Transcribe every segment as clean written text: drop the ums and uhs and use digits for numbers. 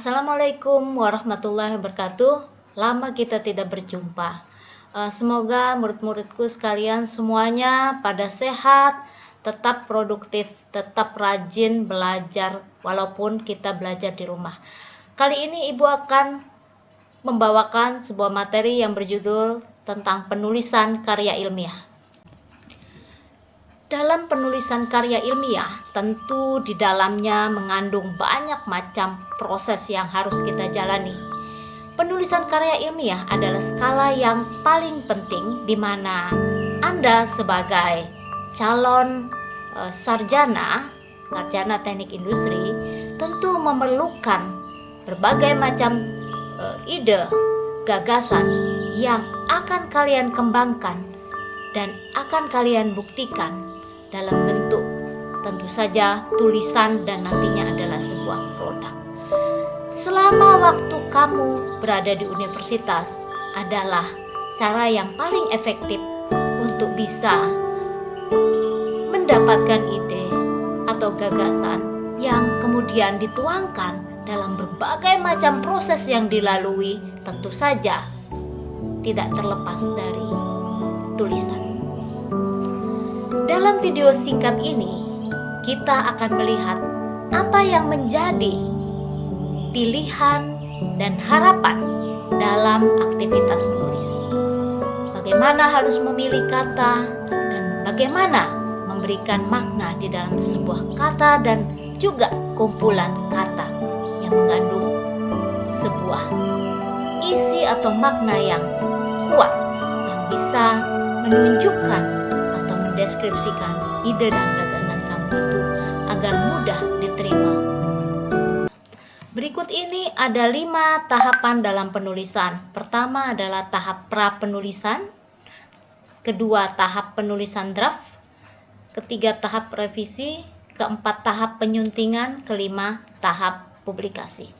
Assalamualaikum warahmatullahi wabarakatuh. Lama kita tidak berjumpa. Semoga murid-muridku sekalian semuanya pada sehat, tetap produktif, tetap rajin belajar walaupun kita belajar di rumah. Kali ini Ibu akan membawakan sebuah materi yang berjudul tentang penulisan karya ilmiah. Dalam penulisan karya ilmiah, tentu di dalamnya mengandung banyak macam proses yang harus kita jalani. Penulisan karya ilmiah adalah skala yang paling penting di mana Anda sebagai calon sarjana teknik industri tentu memerlukan berbagai macam ide, gagasan yang akan kalian kembangkan dan akan kalian buktikan dalam bentuk tentu saja tulisan dan nantinya adalah sebuah produk. Selama waktu kamu berada di universitas adalah cara yang paling efektif untuk bisa mendapatkan ide atau gagasan yang kemudian dituangkan dalam berbagai macam proses yang dilalui, tentu saja tidak terlepas dari tulisan. Dalam video singkat ini, kita akan melihat apa yang menjadi pilihan dan harapan dalam aktivitas menulis. Bagaimana harus memilih kata dan bagaimana memberikan makna di dalam sebuah kata dan juga kumpulan kata yang mengandung sebuah isi atau makna yang kuat yang bisa menunjukkan mendeskripsikan ide dan gagasan kamu itu agar mudah diterima. Berikut ini ada 5 tahapan dalam penulisan. Pertama adalah tahap pra-penulisan, kedua tahap penulisan draft, ketiga tahap revisi, keempat tahap penyuntingan, kelima tahap publikasi.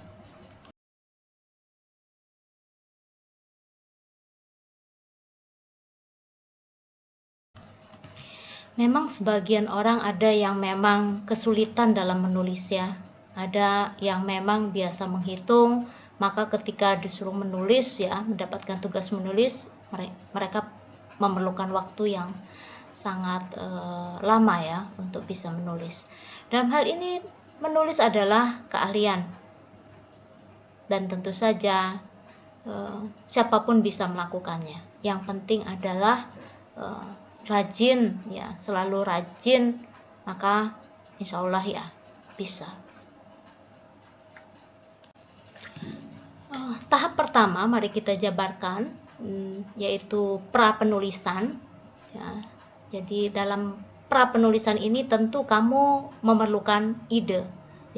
Memang sebagian orang ada yang memang kesulitan dalam menulis ya. Ada yang memang biasa menghitung, maka ketika disuruh menulis ya, mendapatkan tugas menulis, mereka memerlukan waktu yang sangat lama ya untuk bisa menulis. Dalam hal ini menulis adalah keahlian. Dan tentu saja siapapun bisa melakukannya. Yang penting adalah rajin ya, selalu rajin, maka insya Allah ya bisa. Tahap pertama mari kita jabarkan, yaitu pra penulisan ya. Jadi dalam pra penulisan ini tentu kamu memerlukan ide.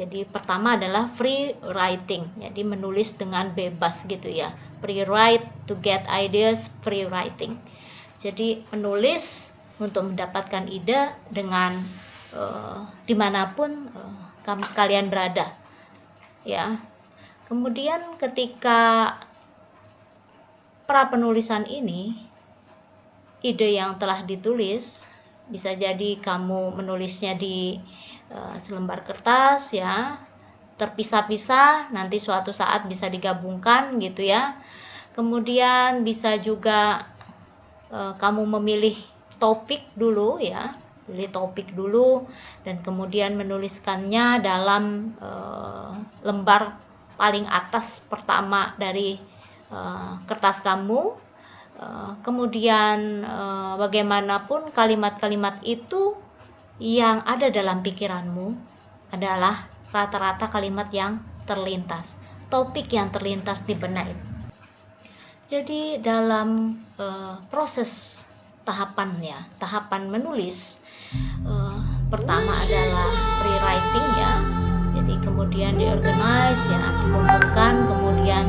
Jadi pertama adalah free writing, jadi menulis dengan bebas gitu ya. Free write to get ideas, free writing. Jadi menulis untuk mendapatkan ide dengan dimanapun kalian berada, ya. Kemudian ketika pra penulisan ini, ide yang telah ditulis bisa jadi kamu menulisnya di selembar kertas, ya, terpisah-pisah, nanti suatu saat bisa digabungkan gitu ya. Kemudian bisa juga kamu memilih topik dulu ya, pilih topik dulu dan kemudian menuliskannya dalam lembar paling atas pertama dari kertas kamu. Kemudian bagaimanapun kalimat-kalimat itu yang ada dalam pikiranmu adalah rata-rata kalimat yang terlintas, topik yang terlintas di benak. Jadi dalam proses tahapan menulis, pertama adalah pre-writing ya. Jadi kemudian diorganize ya, dikumpulkan, kemudian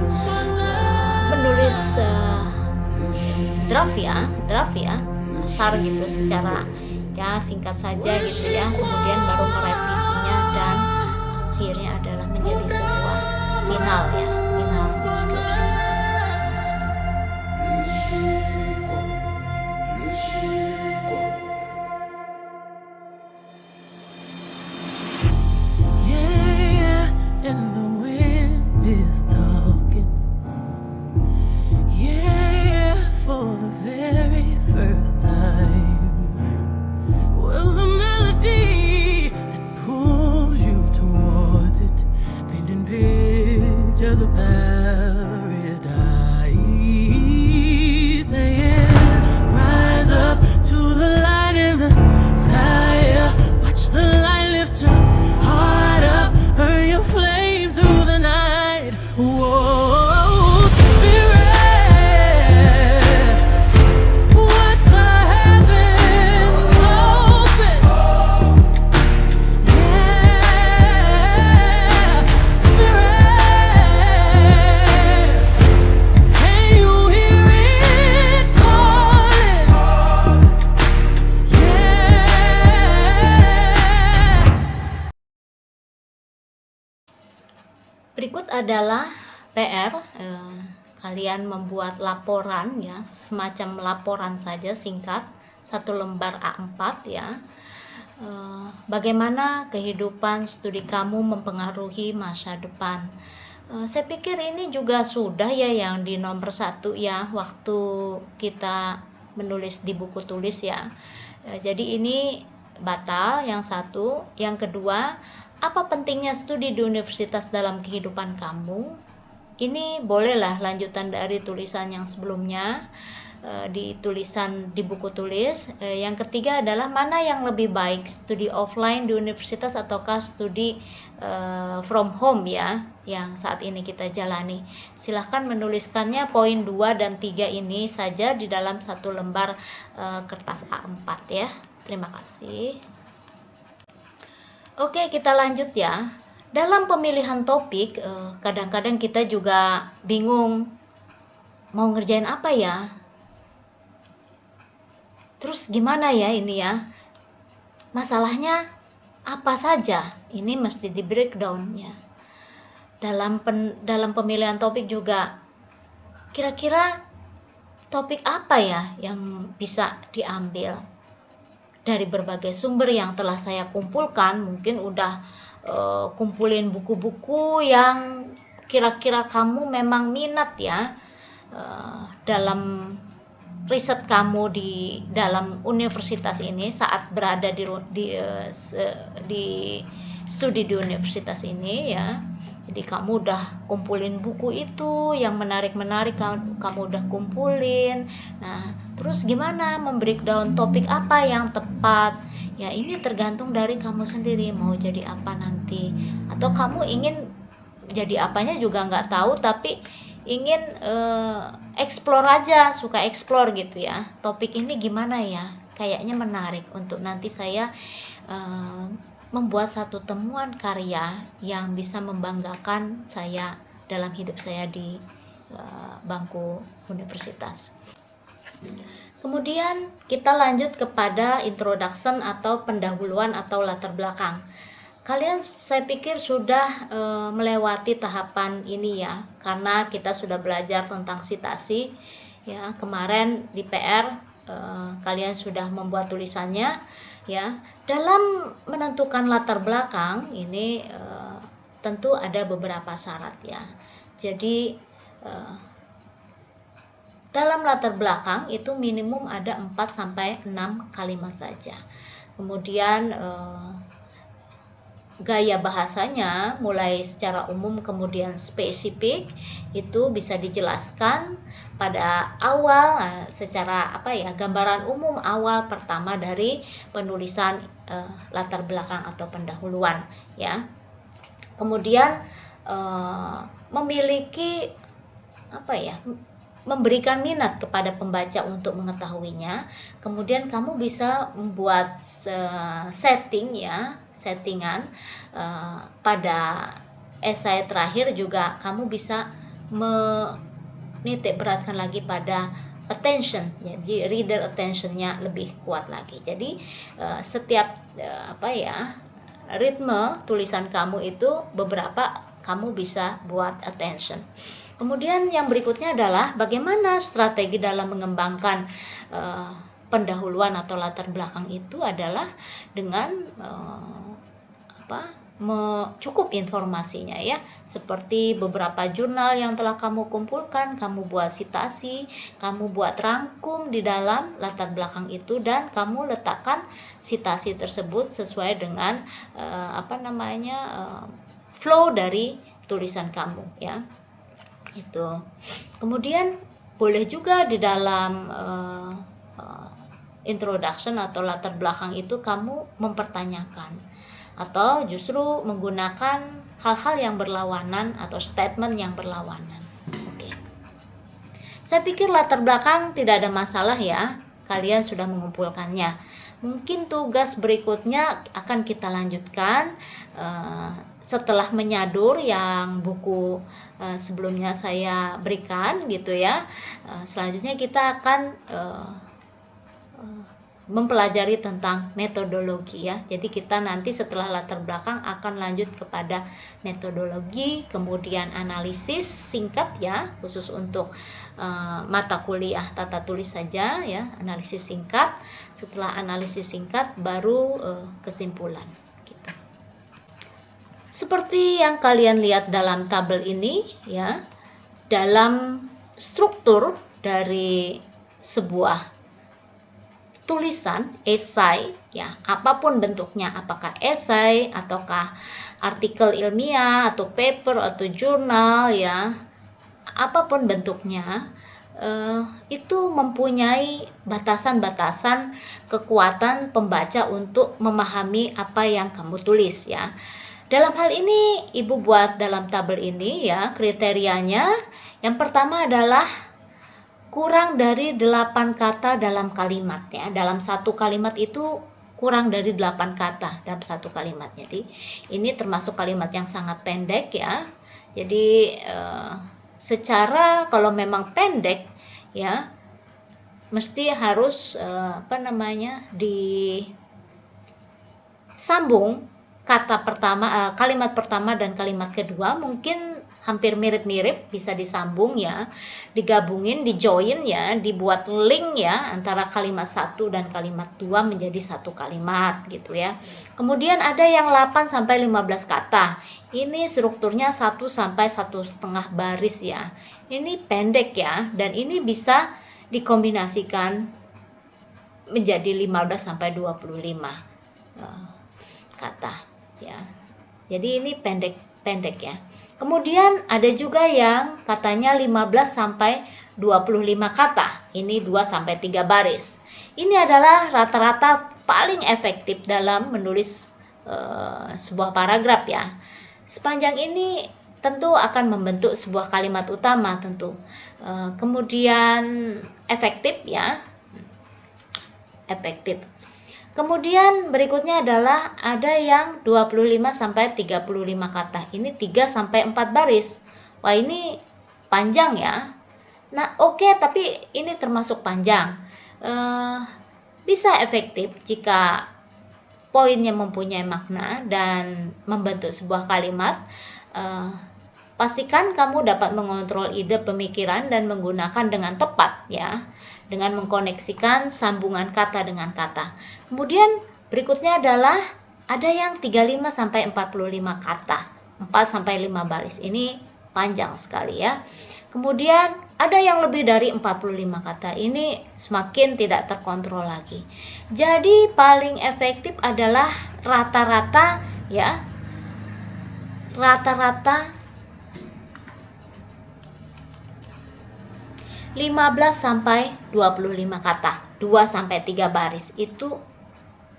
menulis draft ya, kasar gitu secara ya singkat saja gitu ya. Kemudian baru merevisinya dan akhirnya adalah menjadi sebuah final ya, final deskripsi. And the wind was a paradise, saying, rise up to the light in the sky, yeah. Watch the light lift your heart up, burn your flame through the night. Whoa, spirit, watch the heavens open. Yeah, spirit, can you hear it calling? Yeah. Berikut adalah PR. Kalian membuat laporan ya, semacam laporan saja singkat, 1 lembar A4 ya. Bagaimana kehidupan studi kamu mempengaruhi masa depan. Saya pikir ini juga sudah ya yang di nomor 1 ya, waktu kita menulis di buku tulis ya. Jadi ini batal yang satu. Yang kedua, apa pentingnya studi di universitas dalam kehidupan kamu? Ini bolehlah lanjutan dari tulisan yang sebelumnya, di tulisan di buku tulis. Yang ketiga adalah mana yang lebih baik, studi offline di universitas ataukah studi from home ya, yang saat ini kita jalani. Silahkan menuliskannya poin 2 dan 3 ini saja di dalam 1 lembar kertas A4 ya. Terima kasih. Oke, kita lanjut ya. Dalam pemilihan topik, kadang-kadang kita juga bingung mau ngerjain apa ya. Terus gimana ya ini ya? Masalahnya apa saja? Ini mesti di breakdown ya. Dalam pemilihan topik juga, kira-kira topik apa ya yang bisa diambil dari berbagai sumber yang telah saya kumpulkan. Mungkin udah kumpulin buku-buku yang kira-kira kamu memang minat ya, dalam riset kamu di dalam universitas ini saat berada di studi di universitas ini ya. Jadi kamu udah kumpulin buku itu yang menarik-menarik, kamu udah kumpulin. Nah, terus gimana membreakdown topik apa yang tepat? Ya ini tergantung dari kamu sendiri mau jadi apa nanti. Atau kamu ingin jadi apanya juga nggak tahu, tapi ingin explore aja, suka explore gitu ya. Topik ini gimana ya? Kayaknya menarik untuk nanti saya membuat satu temuan karya yang bisa membanggakan saya dalam hidup saya di bangku universitas. Kemudian kita lanjut kepada introduction atau pendahuluan atau latar belakang. Kalian saya pikir sudah melewati tahapan ini ya, karena kita sudah belajar tentang sitasi ya. Kemarin di PR kalian sudah membuat tulisannya ya. Dalam menentukan latar belakang ini tentu ada beberapa syarat ya. Jadi dalam latar belakang itu minimum ada 4-6 kalimat saja. Kemudian gaya bahasanya mulai secara umum kemudian spesifik, itu bisa dijelaskan pada awal secara gambaran umum awal pertama dari penulisan latar belakang atau pendahuluan ya. Kemudian memiliki memberikan minat kepada pembaca untuk mengetahuinya. Kemudian kamu bisa membuat settingan pada esai terakhir juga kamu bisa menitik beratkan lagi pada attention, jadi reader attentionnya lebih kuat lagi. Jadi setiap ritme tulisan kamu itu beberapa kamu bisa buat attention. Kemudian yang berikutnya adalah bagaimana strategi dalam mengembangkan pendahuluan atau latar belakang itu adalah dengan cukup informasinya ya, seperti beberapa jurnal yang telah kamu kumpulkan, kamu buat sitasi, kamu buat rangkum di dalam latar belakang itu, dan kamu letakkan sitasi tersebut sesuai dengan flow dari tulisan kamu ya. Itu. Kemudian boleh juga di dalam introduction atau latar belakang itu kamu mempertanyakan atau justru menggunakan hal-hal yang berlawanan atau statement yang berlawanan. Oke. Saya pikir latar belakang tidak ada masalah ya. Kalian sudah mengumpulkannya. Mungkin tugas berikutnya akan kita lanjutkan setelah menyadur yang buku sebelumnya saya berikan gitu ya. Selanjutnya kita akan mempelajari tentang metodologi ya. Jadi kita nanti setelah latar belakang akan lanjut kepada metodologi, kemudian analisis singkat ya, khusus untuk mata kuliah tata tulis saja ya, analisis singkat. Setelah analisis singkat baru kesimpulan gitu. Seperti yang kalian lihat dalam tabel ini ya, dalam struktur dari sebuah tulisan esai ya, apapun bentuknya, apakah esai ataukah artikel ilmiah atau paper atau jurnal ya, apapun bentuknya, itu mempunyai batasan-batasan kekuatan pembaca untuk memahami apa yang kamu tulis ya. Dalam hal ini Ibu buat dalam tabel ini ya, kriterianya yang pertama adalah kurang dari 8 kata dalam kalimat ya. Dalam satu kalimat itu kurang dari 8 kata dalam satu kalimat. Jadi ini termasuk kalimat yang sangat pendek ya. Jadi secara kalau memang pendek ya, mesti harus disambung kata pertama, kalimat pertama dan kalimat kedua mungkin hampir mirip-mirip, bisa disambung ya, digabungin, dijoin ya, dibuat link ya antara kalimat satu dan kalimat dua menjadi satu kalimat gitu ya. Kemudian ada yang 8 sampai 15 kata. Ini strukturnya 1 sampai 1,5 baris ya. Ini pendek ya, dan ini bisa dikombinasikan menjadi 15 sampai 25 kata ya. Jadi ini pendek ya. Kemudian ada juga yang katanya 15 sampai 25 kata. Ini 2 sampai 3 baris. Ini adalah rata-rata paling efektif dalam menulis sebuah paragraf ya. Sepanjang ini tentu akan membentuk sebuah kalimat utama tentu. Kemudian efektif ya. Efektif. Kemudian berikutnya adalah ada yang 25 sampai 35 kata. Ini 3 sampai 4 baris. Wah, ini panjang ya. Nah, oke, tapi ini termasuk panjang. Bisa efektif jika poinnya mempunyai makna dan membentuk sebuah kalimat. Pastikan kamu dapat mengontrol ide pemikiran dan menggunakan dengan tepat ya, dengan mengkoneksikan sambungan kata dengan kata. Kemudian berikutnya adalah ada yang 35 sampai 45 kata, 4 sampai 5 baris. Ini panjang sekali ya. Kemudian ada yang lebih dari 45 kata. Ini semakin tidak terkontrol lagi. Jadi paling efektif adalah rata-rata ya. Rata-rata 15 sampai 25 kata, 2 sampai 3 baris, itu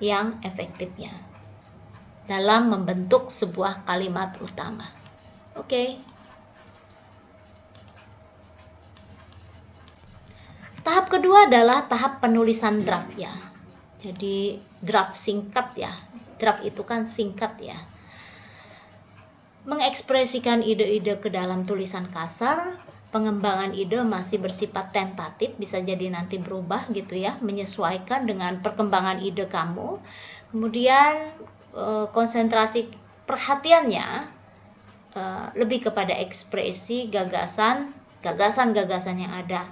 yang efektifnya dalam membentuk sebuah kalimat utama. Oke. Tahap kedua adalah tahap penulisan draft ya. Jadi draft singkat ya. Draft itu kan singkat ya. Mengekspresikan ide-ide ke dalam tulisan kasar. Pengembangan ide masih bersifat tentatif, bisa jadi nanti berubah gitu ya, menyesuaikan dengan perkembangan ide kamu. Kemudian konsentrasi perhatiannya lebih kepada ekspresi gagasan yang ada,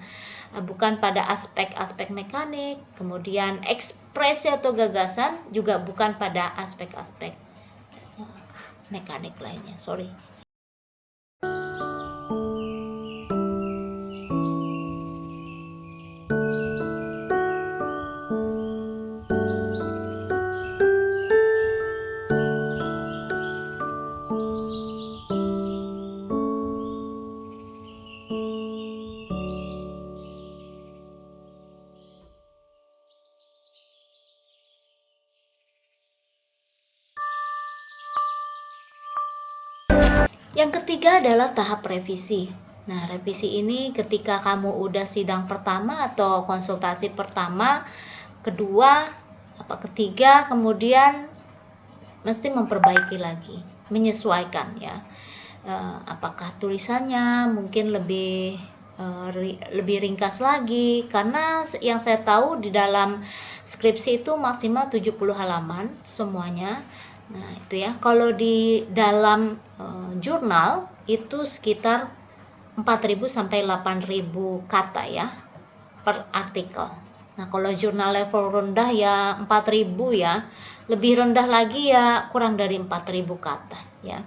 bukan pada aspek-aspek mekanik. Kemudian ekspresi atau gagasan juga bukan pada aspek-aspek mekanik lainnya. Sorry. Yang ketiga adalah tahap revisi. Nah, revisi ini ketika kamu udah sidang pertama atau konsultasi pertama, kedua, ketiga, kemudian mesti memperbaiki lagi, menyesuaikan ya. Apakah tulisannya mungkin lebih ringkas lagi, karena yang saya tahu di dalam skripsi itu maksimal 70 halaman semuanya. Nah, itu ya. Kalau di dalam jurnal itu sekitar 4.000 sampai 8.000 kata ya per artikel. Nah, kalau jurnal level rendah ya 4.000 ya. Lebih rendah lagi ya kurang dari 4.000 kata ya.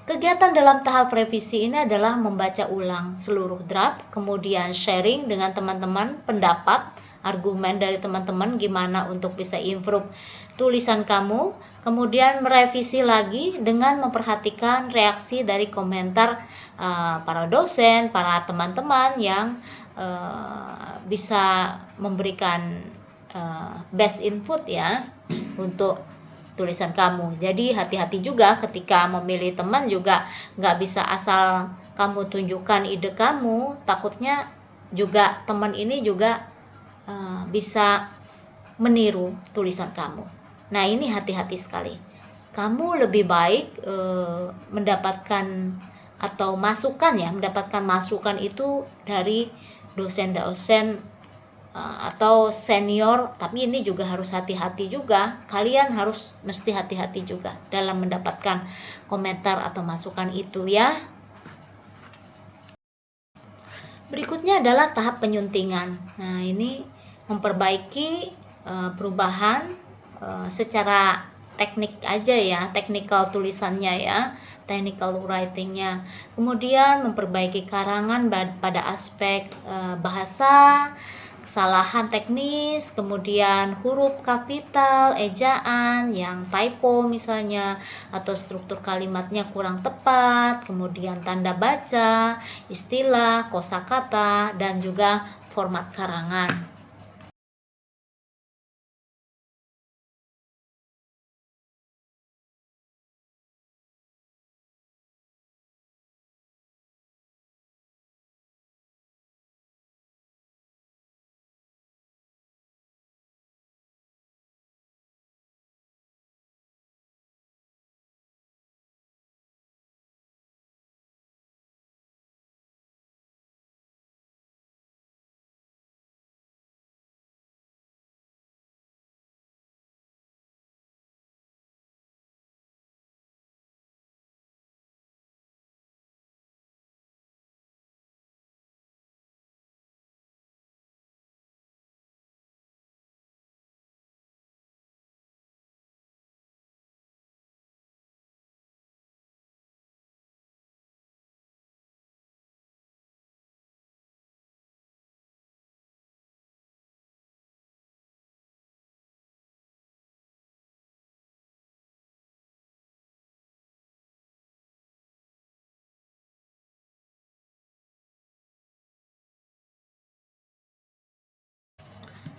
Kegiatan dalam tahap revisi ini adalah membaca ulang seluruh draft, kemudian sharing dengan teman-teman pendapat, argumen dari teman-teman gimana untuk bisa improve tulisan kamu, kemudian merevisi lagi dengan memperhatikan reaksi dari komentar para dosen, para teman-teman yang bisa memberikan best input ya untuk tulisan kamu. Jadi hati-hati juga ketika memilih teman, juga nggak bisa asal kamu tunjukkan ide kamu, takutnya juga teman ini juga bisa meniru tulisan kamu. Nah, ini hati-hati sekali. Kamu lebih baik mendapatkan atau mendapatkan masukan itu dari dosen-dosen atau senior, tapi ini juga harus hati-hati juga. Kalian harus mesti hati-hati juga dalam mendapatkan komentar atau masukan itu ya. Berikutnya adalah tahap penyuntingan. Nah, ini memperbaiki perubahan secara teknik aja ya, technical tulisannya ya, technical writingnya. Kemudian memperbaiki karangan pada aspek bahasa, kesalahan teknis, kemudian huruf kapital, ejaan yang typo misalnya, atau struktur kalimatnya kurang tepat, kemudian tanda baca, istilah, kosakata, dan juga format karangan.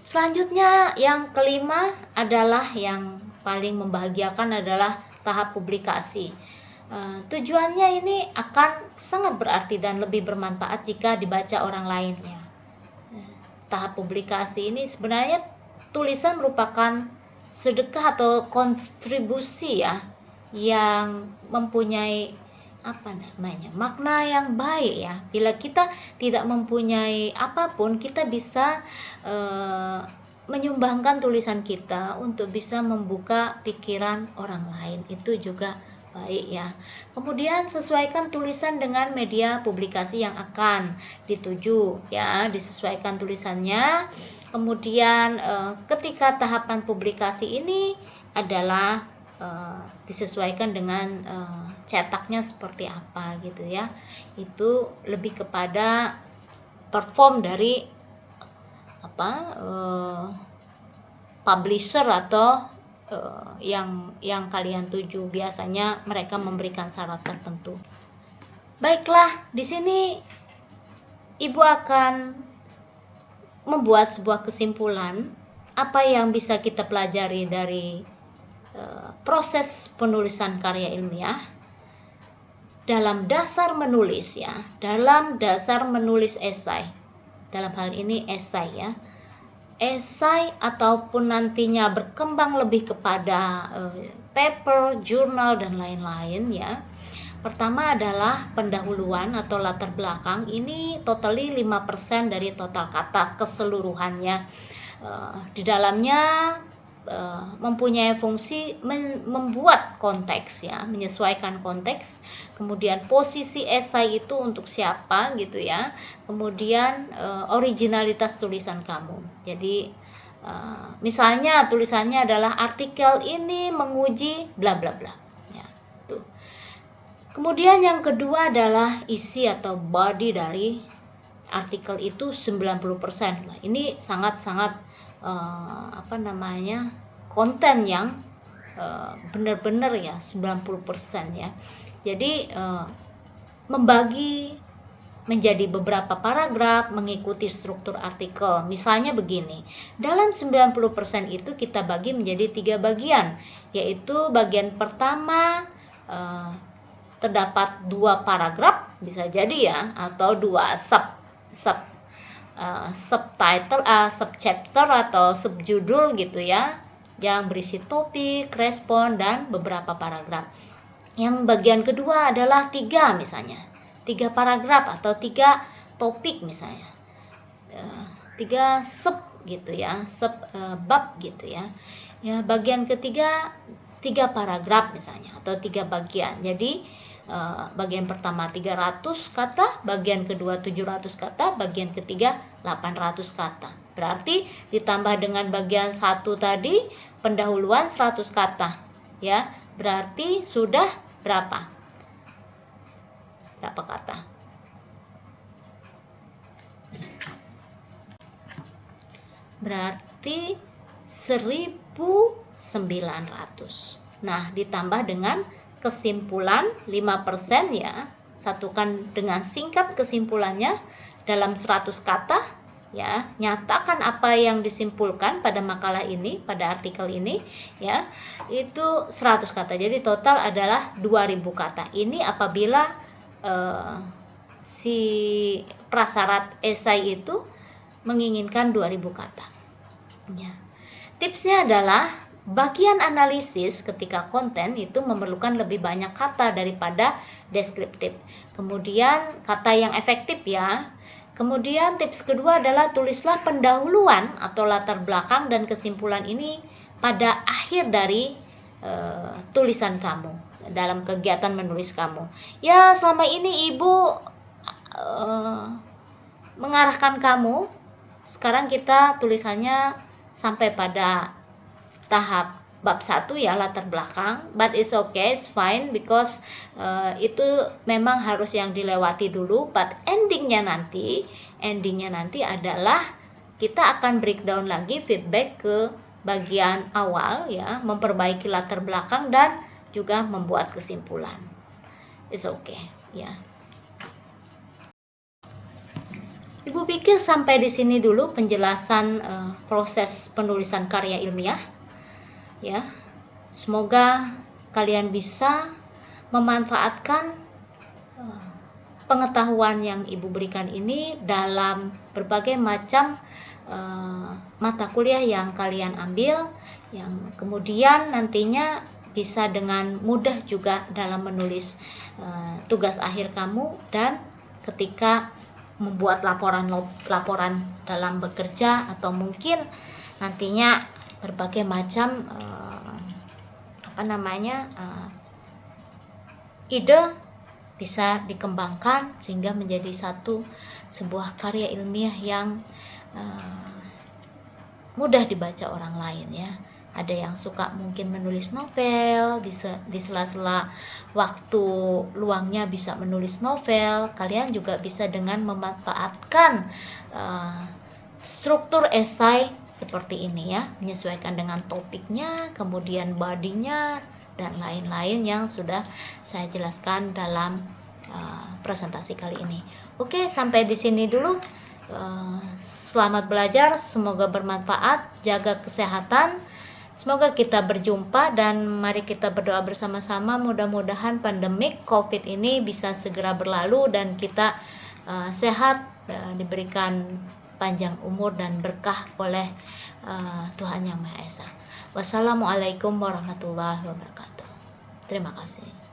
Selanjutnya yang kelima adalah yang paling membahagiakan adalah tahap publikasi. Tujuannya ini akan sangat berarti dan lebih bermanfaat jika dibaca orang lain ya. Tahap publikasi ini sebenarnya tulisan merupakan sedekah atau kontribusi ya, yang mempunyai makna yang baik ya. Bila kita tidak mempunyai apapun, kita bisa menyumbangkan tulisan kita untuk bisa membuka pikiran orang lain, itu juga baik ya. Kemudian sesuaikan tulisan dengan media publikasi yang akan dituju ya, disesuaikan tulisannya. Kemudian ketika tahapan publikasi ini adalah disesuaikan dengan cetaknya seperti apa gitu ya. Itu lebih kepada perform dari publisher atau yang kalian tuju. Biasanya mereka memberikan syarat tertentu. Baiklah, di sini Ibu akan membuat sebuah kesimpulan apa yang bisa kita pelajari dari proses penulisan karya ilmiah. dalam dasar menulis ya, dalam dasar menulis esai. Dalam hal ini esai ya. Esai ataupun nantinya berkembang lebih kepada paper, jurnal dan lain-lain ya. Pertama adalah pendahuluan atau latar belakang. Ini totally 5% dari total kata keseluruhannya. Di dalamnya mempunyai fungsi membuat konteks ya, menyesuaikan konteks. Kemudian posisi esai itu untuk siapa gitu ya. Kemudian originalitas tulisan kamu. Jadi misalnya tulisannya adalah artikel ini menguji bla bla bla ya, tuh. Kemudian yang kedua adalah isi atau body dari artikel itu 90%. Nah, ini sangat-sangat konten yang benar-benar ya 90% ya. Jadi membagi menjadi beberapa paragraf mengikuti struktur artikel. Misalnya begini, dalam 90% itu kita bagi menjadi 3 bagian, yaitu bagian pertama terdapat 2 paragraf bisa jadi ya, atau 2 subtitle, subchapter atau subjudul gitu ya, yang berisi topik, respon dan beberapa paragraf. Yang bagian kedua adalah 3 misalnya, 3 paragraf atau 3 topik misalnya, 3 sub gitu ya, sub bab gitu ya. Ya, bagian ketiga 3 paragraf misalnya atau 3 bagian. Jadi bagian pertama 300 kata, bagian kedua 700 kata, bagian ketiga 800 kata. Berarti ditambah dengan bagian 1 tadi, pendahuluan 100 kata. Ya, berarti sudah berapa? Berapa kata? Berarti 1900. Nah, ditambah dengan kesimpulan 5% ya, satukan dengan singkat kesimpulannya dalam 100 kata ya, nyatakan apa yang disimpulkan pada makalah ini, pada artikel ini ya, itu 100 kata. Jadi total adalah 2000 kata. Ini apabila si prasyarat esai itu menginginkan 2000 kata ya. Tipsnya adalah bagian analisis ketika konten itu memerlukan lebih banyak kata daripada deskriptif. Kemudian kata yang efektif ya. Kemudian tips kedua adalah tulislah pendahuluan atau latar belakang dan kesimpulan ini pada akhir dari tulisan kamu dalam kegiatan menulis kamu. Ya, selama ini Ibu mengarahkan kamu. Sekarang kita tulisannya sampai pada tahap bab 1 ya, latar belakang, but it's okay, it's fine because itu memang harus yang dilewati dulu. But endingnya nanti adalah kita akan breakdown lagi, feedback ke bagian awal ya, memperbaiki latar belakang dan juga membuat kesimpulan. It's okay ya. Ibu pikir sampai di sini dulu penjelasan proses penulisan karya ilmiah. Ya, semoga kalian bisa memanfaatkan pengetahuan yang Ibu berikan ini dalam berbagai macam mata kuliah yang kalian ambil, yang kemudian nantinya bisa dengan mudah juga dalam menulis tugas akhir kamu dan ketika membuat laporan dalam bekerja, atau mungkin nantinya berbagai macam ide bisa dikembangkan sehingga menjadi sebuah karya ilmiah yang mudah dibaca orang lain ya. Ada yang suka mungkin menulis novel, di sela-sela waktu luangnya bisa menulis novel. Kalian juga bisa dengan memanfaatkan struktur esai seperti ini ya, menyesuaikan dengan topiknya, kemudian bodinya dan lain-lain yang sudah saya jelaskan dalam presentasi kali ini. Oke, sampai di sini dulu. Selamat belajar, semoga bermanfaat, jaga kesehatan, Semoga kita berjumpa dan mari kita berdoa bersama-sama, mudah-mudahan pandemik COVID ini bisa segera berlalu dan kita sehat, diberikan panjang umur dan berkah oleh Tuhan Yang Maha Esa. Wassalamualaikum warahmatullahi wabarakatuh. Terima kasih.